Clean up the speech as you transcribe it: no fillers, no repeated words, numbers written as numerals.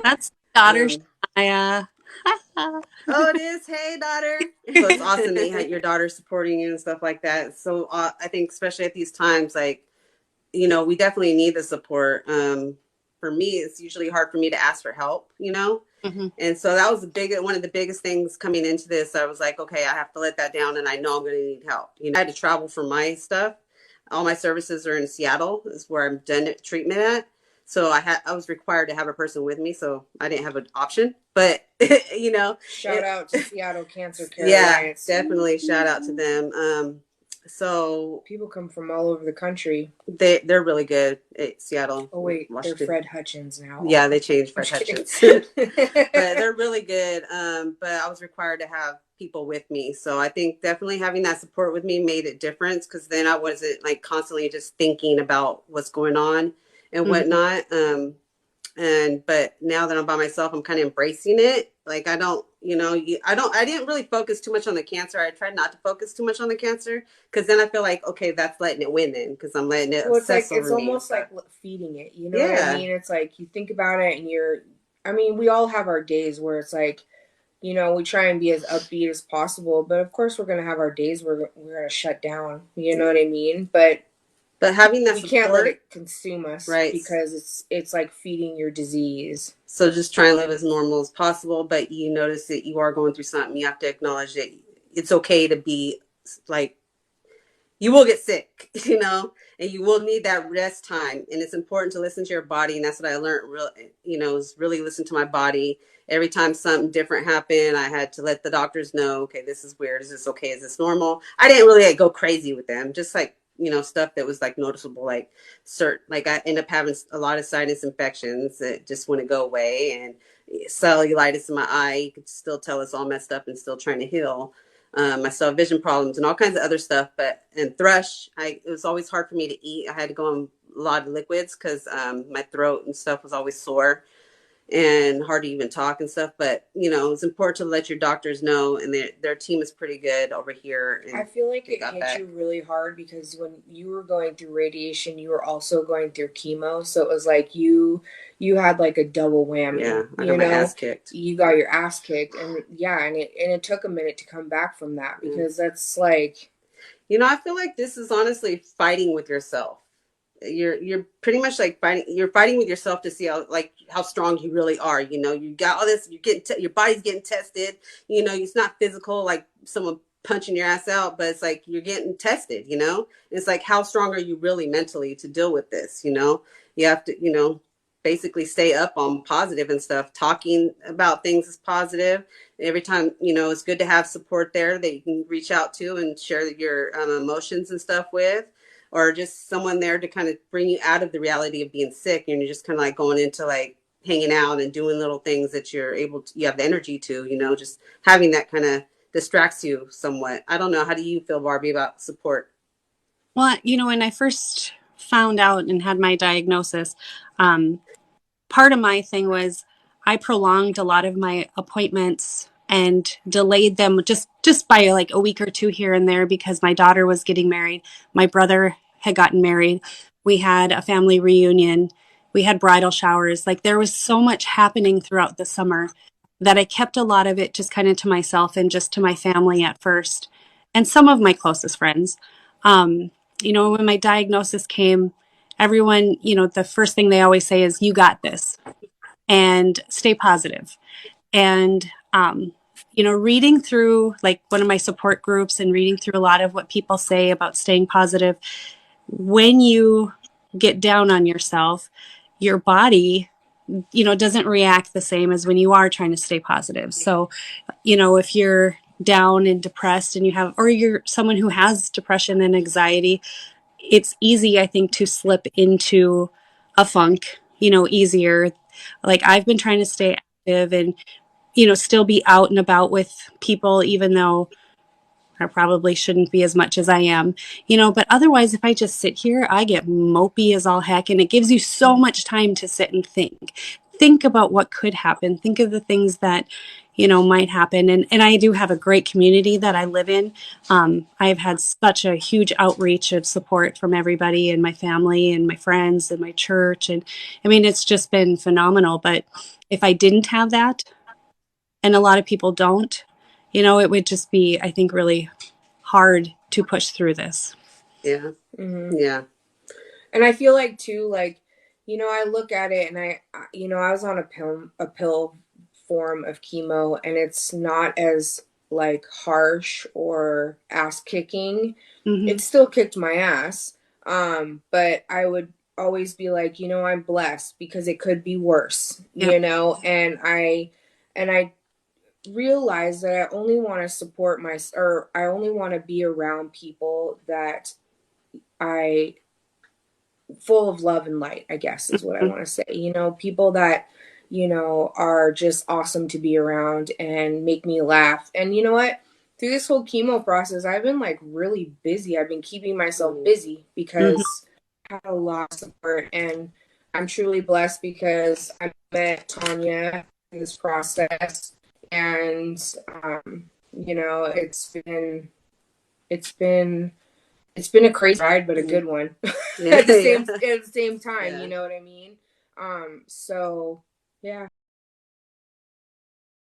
That's daughter Um, Shania. oh, it is. Hey, daughter. So it's awesome that you had your daughter supporting you and stuff like that. So I think, especially at these times, like, we definitely need the support. For me, it's usually hard for me to ask for help. Mhm. And so that was one of the biggest things coming into this. I was like, okay, I have to let that down, and I know I'm going to need help. I had to travel for my stuff. All my services are in Seattle, is where I'm done treatment at. So I was required to have a person with me, so I didn't have an option. But Shout it out to Seattle Cancer Care yeah, Alliance. definitely shout out to them. So People come from all over the country. they're really good at Seattle, Oh wait, they're Washington. Fred Hutchins now. Yeah, they changed I'm Fred just kidding. Hutchins. But they're really good. But I was required to have people with me. So I think definitely having that support with me made a difference, because then I wasn't like constantly just thinking about what's going on and Mhm. whatnot. But now that I'm by myself, I'm kind of embracing it. Like I didn't really focus too much on the cancer. I tried not to focus too much on the cancer, because then I feel like, okay, that's letting it win then, because I'm letting it Well, it's like obsess it's over me and almost stuff. like feeding it. You know what I Yeah. mean? It's like you think about it, and you're. I mean, we all have our days where it's like, we try and be as upbeat as possible, but of course, we're gonna have our days where we're gonna shut down. You know what I mean? But But having that we can't let support, it consume us right? because it's like feeding your disease. So just try and live as normal as possible. But you notice that you are going through something. You have to acknowledge that it's okay to be like, you will get sick, and you will need that rest time. And it's important to listen to your body. And that's what I learned is really listen to my body. Every time something different happened, I had to let the doctors know, okay, this is weird. Is this okay? Is this normal? I didn't really like go crazy with them. Just like, stuff that was like noticeable, like like I end up having a lot of sinus infections that just wouldn't go away, and cellulitis in my eye. You could still tell it's all messed up and still trying to heal. I still have vision problems and all kinds of other stuff. But in thrush, it was always hard for me to eat. I had to go on a lot of liquids, because my throat and stuff was always sore and hard to even talk and stuff. But it's important to let your doctors know, and their team is pretty good over here, I and feel like they it got hit you back. really hard because when you were going through radiation, you were also going through chemo. So it was like you had like a double whammy, Yeah, I got my ass kicked. You got your ass kicked, and yeah, and it took a minute to come back from that Yeah. because that's like I feel like this is honestly fighting with yourself. You're pretty much like fighting with yourself to see how strong you really are. You got all this, your body's getting tested. It's not physical like someone punching your ass out, but it's like you're getting tested. It's like, how strong are you really mentally to deal with this? You have to, basically stay up on positive and stuff. Talking about things is positive. Every time, it's good to have support there that you can reach out to and share your emotions and stuff with, or just someone there to kind of bring you out of the reality of being sick, and you're just kind of like going into like hanging out and doing little things that you have the energy to, just having that kind of distracts you somewhat. I don't know, how do you feel, Barbie, about support? Well, when I first found out and had my diagnosis, um, part of my thing was I prolonged a lot of my appointments and delayed them just by like a week or two here and there because my daughter was getting married. My brother had gotten married. We had a family reunion. We had bridal showers. Like there was so much happening throughout the summer that I kept a lot of it just kind of to myself and just to my family at first and some of my closest friends. Um, when my diagnosis came, everyone, the first thing they always say is, you got this and stay positive. And, reading through like one of my support groups and reading through a lot of what people say about staying positive, when you get down on yourself, your body, doesn't react the same as when you are trying to stay positive. So, if you're down and depressed and or you're someone who has depression and anxiety, it's easy, I think, to slip into a funk, easier. Like I've been trying to stay active and, still be out and about with people, even though I probably shouldn't be as much as I am, but otherwise, if I just sit here, I get mopey as all heck. And it gives you so much time to sit and think. Think about what could happen. Think of the things that, might happen. And I do have a great community that I live in. I've had such a huge outreach of support from everybody and my family and my friends and my church. And I mean, it's just been phenomenal. But if I didn't have that, and a lot of people don't, it would just be, I think, really hard to push through this. Yeah. Mm-hmm. Yeah. And I feel like too, like, I look at it and I was on a pill form of chemo, and it's not as like harsh or ass kicking. Hmm. It still kicked my ass. But I would always be like, I'm blessed because it could be worse, Yeah. and I realized that I only want to support or I only want to be around people that I full of love and light, I guess is what I want to say. People that, are just awesome to be around and make me laugh. And you know what? Through this whole chemo process, I've been like really busy. I've been keeping myself busy Hmm. because I had a lot of support, and I'm truly blessed because I met Tanya in this process. And it's been it's been a crazy ride, but a good one Yeah. at the Yeah. same time. Yeah. You know what I mean? So yeah.